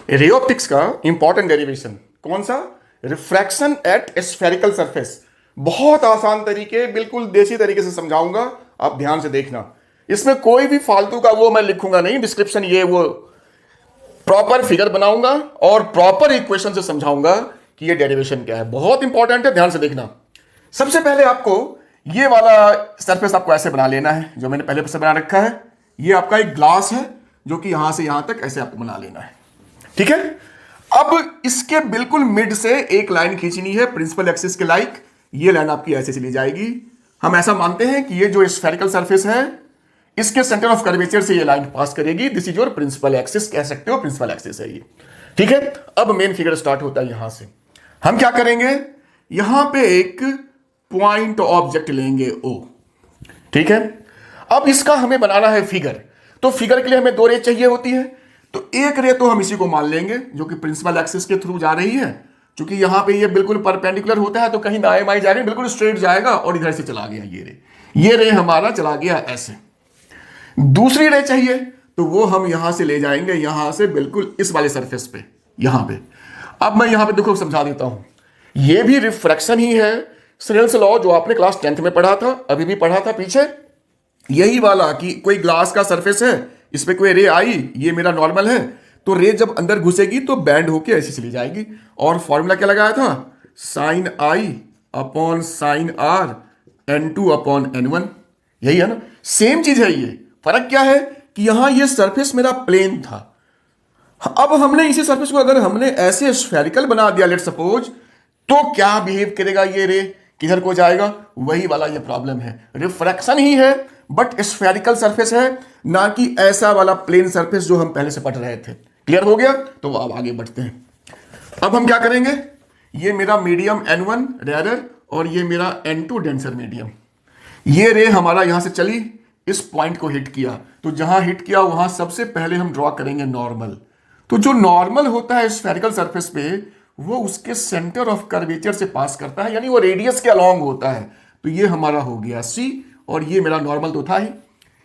Ray optics का important derivation कौन सा? Refraction at spherical surface. बहुत आसान तरीके, बिल्कुल देसी तरीके से समझाऊंगा, आप ध्यान से देखना। इसमें कोई भी फालतू का वो मैं लिखूंगा नहीं, डिस्क्रिप्शन ये वो, प्रॉपर फिगर बनाऊंगा और प्रॉपर इक्वेशन से समझाऊंगा कि ये डेरिवेशन क्या है। बहुत इंपॉर्टेंट है, ध्यान से देखना। सबसे पहले आपको ये वाला सरफेस आपको ऐसे बना लेना है, जो मैंने पहले से बना रखा है। ये आपका एक ग्लास है जो कि यहां से यहां तक ऐसे आपको बना लेना है, ठीक है। अब इसके बिल्कुल मिड से एक लाइन खींचनी है प्रिंसिपल एक्सिस के लाइक। ये लाइन आपकी ऐसे चली जाएगी। हम ऐसा मानते हैं कि ये जो स्फेरिकल सरफेस है, इसके सेंटर ऑफ कर्वेचर से ये लाइन पास करेगी। This is your principal axis, कह सकते हो प्रिंसिपल एक्सिस है ये, ठीक है। अब मेन फिगर स्टार्ट होता है यहां से। हम क्या करेंगे, यहां पे एक पॉइंट ऑब्जेक्ट लेंगे O, ठीक है। अब इसका हमें बनाना है फिगर, तो फिगर के लिए हमें दो रे चाहिए होती है। तो एक रे तो हम इसी को मान लेंगे जो कि प्रिंसिपल एक्सिस के थ्रू जा रही है। क्योंकि यहां पे ये बिल्कुल परपेंडिकुलर होता है तो कहीं दाएं बाएं जाएगा, बिल्कुल स्ट्रेट जाएगा और इधर से चला गया ये रे हमारा चला गया ऐसे। दूसरी रे चाहिए तो वो हम यहां से ले जाएंगे, यहां से बिल्कुल इस वाले सरफेस पे, यहां पे। अब मैं यहां पे देखो समझा देता हूं, ये भी रिफ्रैक्शन ही है। स्नेल्स लॉ जो आपने क्लास 10th में पढ़ा था, अभी भी पढ़ा था पीछे, यही वाला कि कोई ग्लास का सरफेस है, इस पे कोई रे आई, ये मेरा नॉर्मल है, तो रे जब अंदर घुसेगी तो बैंड होके ऐसे चली जाएगी। और फॉर्मूला क्या लगाया था, sine i upon sine r N2 upon N1, यही है ना। सेम चीज है ये, फर्क क्या है कि यहां ये सरफेस मेरा प्लेन था। अब हमने इसी सरफेस को अगर हमने ऐसे स्फेरिकल बना दिया लेट सपोज, तो क्या बिहेव करेगा ये रे, किधर को जाएगा? वही वाला ये प्रॉब्लम है, रिफ्रैक्शन ही है बट स्फेरिकल सरफेस है, ना कि ऐसा वाला प्लेन सरफेस जो हम पहले से पढ़ रहे थे। क्लियर हो गया? तो अब आगे बढ़ते हैं। अब हम क्या करेंगे, ये मेरा मीडियम N1 रेयर और ये मेरा N2 डेंसर मीडियम। ये रे हमारा यहां से चली, इस पॉइंट को हिट किया, तो जहां हिट किया वहां सबसे पहले हम ड्रॉ करेंगे नॉर्मल। तो जो नॉर्मल होता है स्फेरिकल सरफेस पे, वो उसके सेंटर ऑफ कर्वेचर से पास करता है, यानी वो रेडियस के अलोंग होता है। तो ये हमारा हो गया C, और ये मेरा नॉर्मल तो था ही।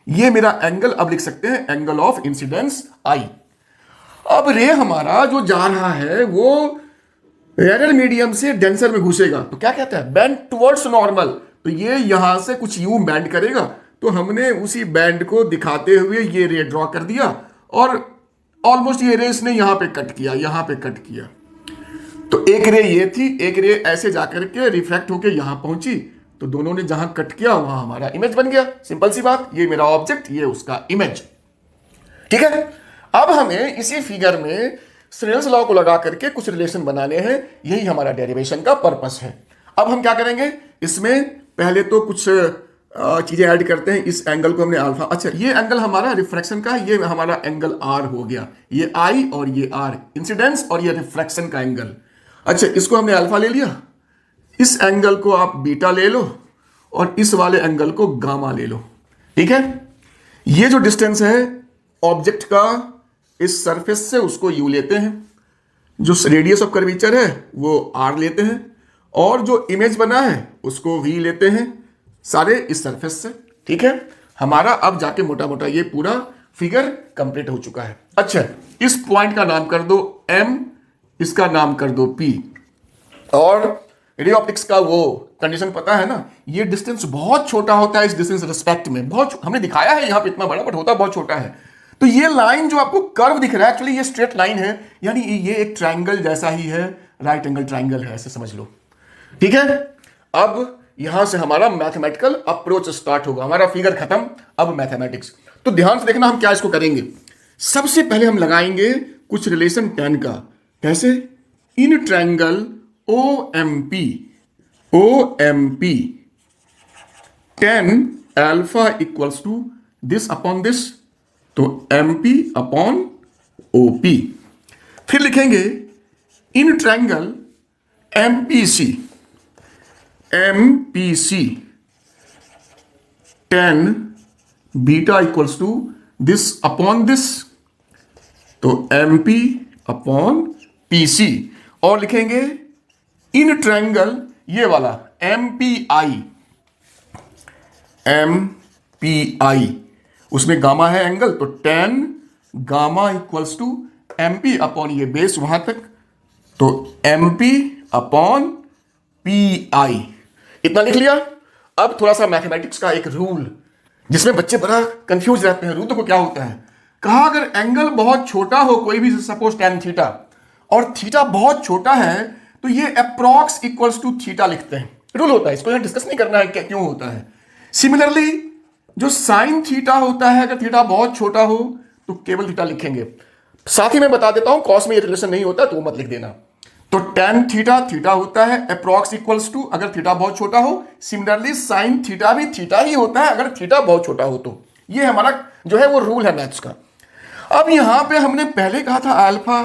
ये मेरा एंगल, अब लिख सकते हैं एंगल ऑफ इंसिडेंस I। अब रे हमारा जो जा रहा है वो रेयर मीडियम से डेंसर में घुसेगा, तो क्या कहता है, बैंड टुवर्ड्स नॉर्मल। तो ये यहां से कुछ यूं बैंड करेगा, तो हमने उसी बैंड को दिखाते हुए ये रे ड्रॉ कर दिया, और ऑलमोस्ट ये रे इसने यहां पे कट किया, यहां पे कट किया। तो एक रे ये थी, एक रे ऐसे जाकर के रिफ्रैक्ट होके यहां पहुंची, तो दोनों ने जहां कट किया वहां हमारा इमेज बन गया। सिंपल सी बात, ये मेरा ऑब्जेक्ट, ये उसका इमेज, ठीक है। अब हमें इसी फिगर में स्नेल्स लॉ को लगा करके कुछ रिलेशन बनाने हैं, यही हमारा डेरिवेशन का पर्पस है। अब हम क्या करेंगे, इसमें पहले तो कुछ चीजें ऐड करते हैं। इस एंगल को हमने अल्फा, अच्छा ये एंगल हमारा रिफ्रैक्शन का है, ये हमारा एंगल R हो गया, ये I और ये R इंसिडेंस और ये रिफ्रैक्शन का एंगल। अच्छा इसको हमने अल्फा ले लिया, इस एंगल को आप बीटा ले लो और इस वाले एंगल को गामा ले लो, ठीक है। ये जो डिस्टेंस है ऑब्जेक्ट का इस सरफेस से, उसको U लेते हैं, जो रेडियस ऑफ कर्वेचर है वो R लेते हैं, और जो इमेज बना है उसको V लेते हैं, सारे इस सरफेस से, ठीक है। हमारा अब जाके मोटा मोटा ये पूरा फिगर कंप्लीट हो चुका है। अच्छा इस पॉइंट का नाम कर दो M, इसका नाम कर दो P, और रे ऑप्टिक्स का वो कंडीशन पता है ना, ये डिस्टेंस बहुत छोटा होता है इस डिस्टेंस रिस्पेक्ट में, बहुत हमने दिखाया है यहां पे इतना बड़ा, बट होता बहुत छोटा है। तो ये लाइन जो आपको कर्व दिख रहा है, एक्चुअली ये स्ट्रेट लाइन है, यानी ये एक ट्रायंगल जैसा ही है, राइट एंगल ट्रायंगल है, ऐसे समझ लो, ठीक है। अब यहां से हमारा मैथमेटिकल अप्रोच स्टार्ट होगा, हमारा फिगर खत्म, अब मैथमेटिक्स। तो ध्यान से देखना हम क्या इसको करेंगे। सबसे पहले हम लगाएंगे कुछ रिलेशन tan का, कैसे, in triangle OMP tan alpha equals to this upon this, तो MP अपॉन OP। फिर लिखेंगे in triangle MPC tan beta equals to this upon this, तो MP अपॉन PC। और लिखेंगे इन ट्रायंगल ये वाला MPI, उसमें गामा है एंगल, तो tan gamma equals to m P upon ये बेस वहां तक, तो M P upon P i, इतना लिख लिया। अब थोड़ा सा मैथमेटिक्स का एक रूल जिसमें बच्चे बड़ा कंफ्यूज रहते हैं। रूल देखो क्या होता है, कहा अगर एंगल बहुत छोटा हो, कोई भी सपोज टेन थीटा, और थीटा बहुत छोटा है, तो ये अप्रॉक्स इक्वल्स टू थीटा लिखते हैं। रूल होता है, इसको यहां डिस्कस नहीं करना है क्यों होता है। सिमिलरली जो साइन थीटा होता है, अगर थीटा बहुत छोटा हो तो केवल थीटा लिखेंगे। साथ ही मैं बता देता हूं कॉस में ये रिलेशन नहीं होता तो मत लिख देना। तो टेन थीटा थीटा होता है अप्रॉक्स इक्वल्स टू, अगर थीटा बहुत छोटा हो। सिमिलरली साइन थीटा भी थीटा ही होता है अगर थीटा बहुत छोटा हो तो। ये हमारा जो है वो रूल है मैथ्स का। अब यहां पे हमने पहले कहा था alpha,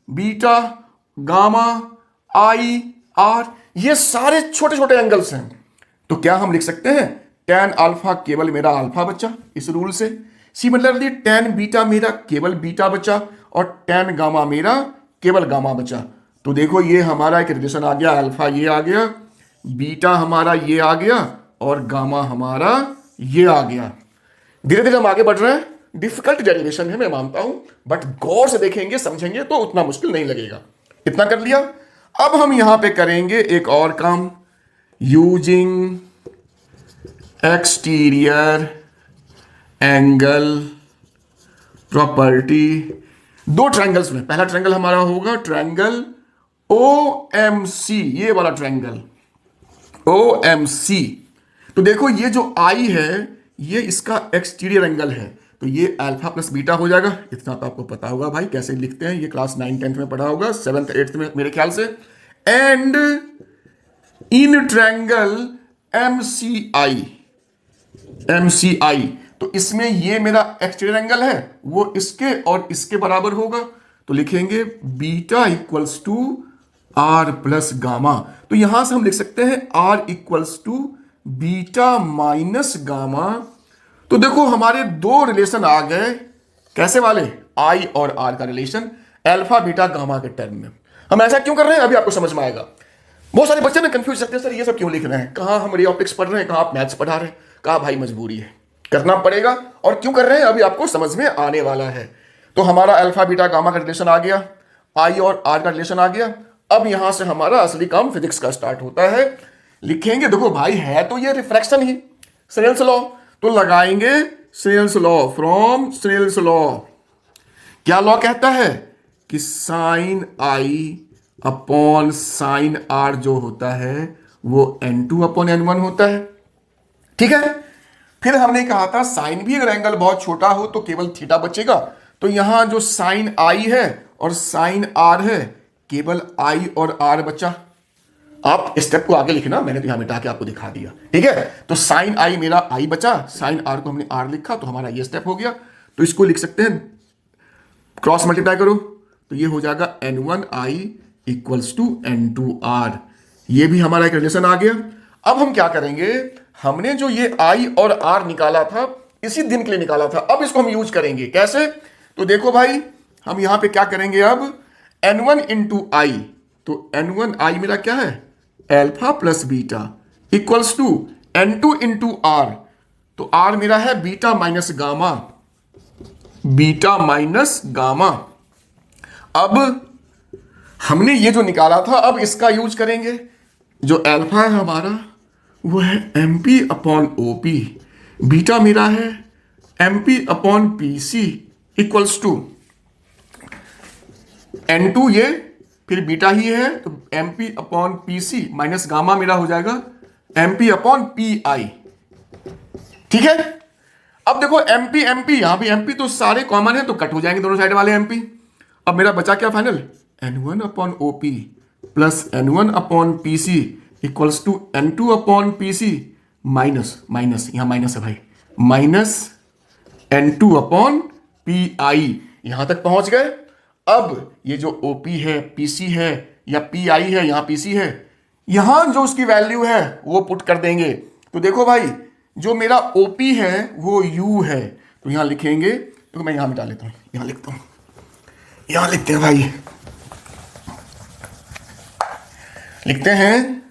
beta, gamma, i, r, ये सारे छोटे छोटे एंगल्स हैं। तो क्या हम लिख सकते हैं टेन अल्फा केवल मेरा अल्फा बचा इस रूल से। सिमिलरली टेन बीटा मेरा केवल बीटा बचा, और टेन गामा मेरा केवल गामा बचा। तो देखो ये हमारा एक रिलेशन आ गया, अल्फा ये आ गया, बीटा हमारा ये आ गया, और गामा हमारा ये आ गया। धीरे धीरे हम आगे बढ़ रहे हैं। डिफिकल्ट डेरिवेशन है मैं मानता हूं, बट गौर से देखेंगे समझेंगे तो उतना मुश्किल नहीं लगेगा। इतना कर लिया। अब हम यहां पे करेंगे एक और काम, यूजिंग एक्सटीरियर एंगल प्रॉपर्टी। दो ट्रायंगल्स में, पहला ट्रायंगल हमारा होगा ट्रायंगल ओ एम सी, ये वाला ट्रायंगल ओ एम सी। तो देखो ये जो आई है ये इसका एक्सटीरियर एंगल है, तो ये अल्फा प्लस बीटा हो जाएगा। इतना तो आपको पता होगा भाई कैसे लिखते हैं, ये क्लास 9th-10th में पढ़ा होगा, 7th-8th में मेरे ख्याल से। And in triangle M C I, तो इसमें ये मेरा एक्सटीरियर एंगल है, वो इसके और इसके बराबर होगा। तो लिखेंगे beta equals to r plus gamma. तो यहां से हम लिख सकते हैं r equals to beta minus gamma. तो देखो हमारे दो रिलेशन आ गए, कैसे वाले, आई और आर का रिलेशन, अल्फा बीटा गामा के टर्म में। हम ऐसा क्यों कर रहे हैं अभी आपको समझ में आएगा। बहुत सारे बच्चे ना कंफ्यूज रहते हैं, सर ये सब क्यों लिख रहे हैं, कहाँ हम रे ऑप्टिक्स पढ़ रहे हैं, कहाँ आप मैथ्स पढ़ा रहे हैं। कहा भाई मजबूरी है, करना पड़ेगा, और क्यों कर रहे हैं अभी आपको समझ में आने वाला है। तो हमारा अल्फा बीटा गामा का रिलेशन आ गया, आई और आर का रिलेशन आ गया। अब यहां से हमारा असली काम फिजिक्स का स्टार्ट होता है। लिखेंगे, देखो भाई है तो ये रिफ्रैक्शन ही, स्नेल्स लॉ, तो लगाएंगे Snell's law, from Snell's law. क्या लॉ कहता है कि sine i upon sine r जो होता है वो n2 अपॉन n1 होता है। ठीक है, फिर हमने कहा था साइन भी अगर एंगल बहुत छोटा हो तो केवल थीटा बचेगा। तो यहां जो साइन आई है और साइन आर है, केवल आई और आर बचा। आप स्टेप को आगे लिखना, मैंने तो यहां मिटा के आपको दिखा दिया। ठीक है, तो साइन आई मेरा आई बचा, साइन आर को हमने आर लिखा, तो हमारा ये स्टेप हो गया। तो इसको लिख सकते हैं, क्रॉस मल्टीप्लाई करो तो ये हो जाएगा n1 I equals to n2 are. ये भी हमारा एक रिलेशन आ गया। अब हम क्या करेंगे, हमने जो ये आई और आर निकाला था इसी दिन के लिए निकाला था, अब इसको हम यूज करेंगे कैसे। तो देखो भाई हम यहां पे क्या करेंगे, अब n1 इंटू आई, तो n1 आई मेरा क्या है alpha plus beta equals to n2 into r, तो आर मेरा है beta minus gamma, beta minus gamma. अब हमने ये जो निकाला था अब इसका यूज करेंगे। जो अल्फा है हमारा वो है M P upon O P, beta मेरा है M P upon P C equals to n2, ये फिर बीटा ही है तो M P upon P C minus gamma मेरा हो जाएगा M P upon P I. ठीक है, अब देखो एमपी एमपी, यहां भी एमपी तो सारे कॉमन है तो कट हो जाएंगे दोनों साइड वाले एमपी। अब मेरा बचा क्या final, n1 upon O P plus n1 upon P C equals to n2 upon P C minus minus, यहां माइनस है भाई, minus n2 upon P I. यहां तक पहुंच गए। अब ये जो OP है, PC है या PI है, यहां PC है, यहां जो उसकी वैल्यू है वो पुट कर देंगे। तो देखो भाई जो मेरा OP है वो U है, तो यहां लिखेंगे, तो मैं यहां मिटा लेता हूं, यहां लिखता हूं, यहां लिखते हैं भाई, लिखते हैं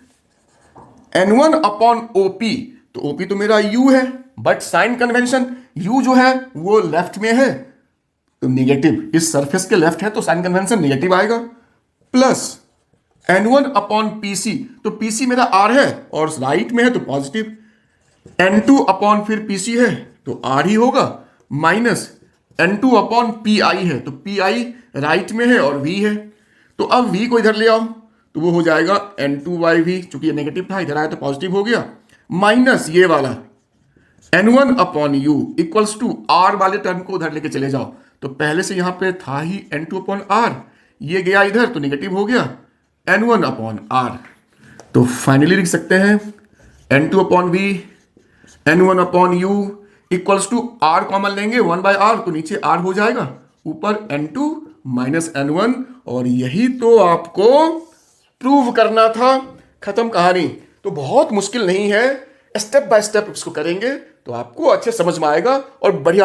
n1 अपॉन OP, तो OP तो मेरा U है, बट साइन कन्वेंशन U जो है वो लेफ्ट में है, तो निगेटिव, इस सरफेस के लेफ्ट है तो साइन कन्वेंशन निगेटिव आएगा, प्लस N1 अपॉन PC, तो PC मेरा R है और राइट में है तो पॉजिटिव, N2 अपॉन फिर PC है तो R ही होगा, माइनस N2 अपॉन PI है तो PI राइट में है और V है। तो अब V को इधर ले आओ तो वो हो जाएगा N2/V, चूंकि ये नेगेटिव था इधर आया तो पॉजिटिव हो गया, माइनस ये वाला N1 upon U equals to R वाले टर्म को उधर लेके चले जाओ, तो पहले से यहां पे था ही N2 अपॉन R, ये गया इधर तो नेगेटिव हो गया N1 अपॉन R। तो फाइनली लिख सकते हैं N2 upon V N1 upon U equals to R common लेंगे 1/R तो नीचे R हो जाएगा, ऊपर N2 माइनस N1, और यही तो आपको प्रूव करना था। खत्म कहानी। तो बहुत मुश्किल नहीं है, स्टेप बाय स्टेप इसको करेंगे तो आपको अच्छे समझ में आएगा और बढ़िया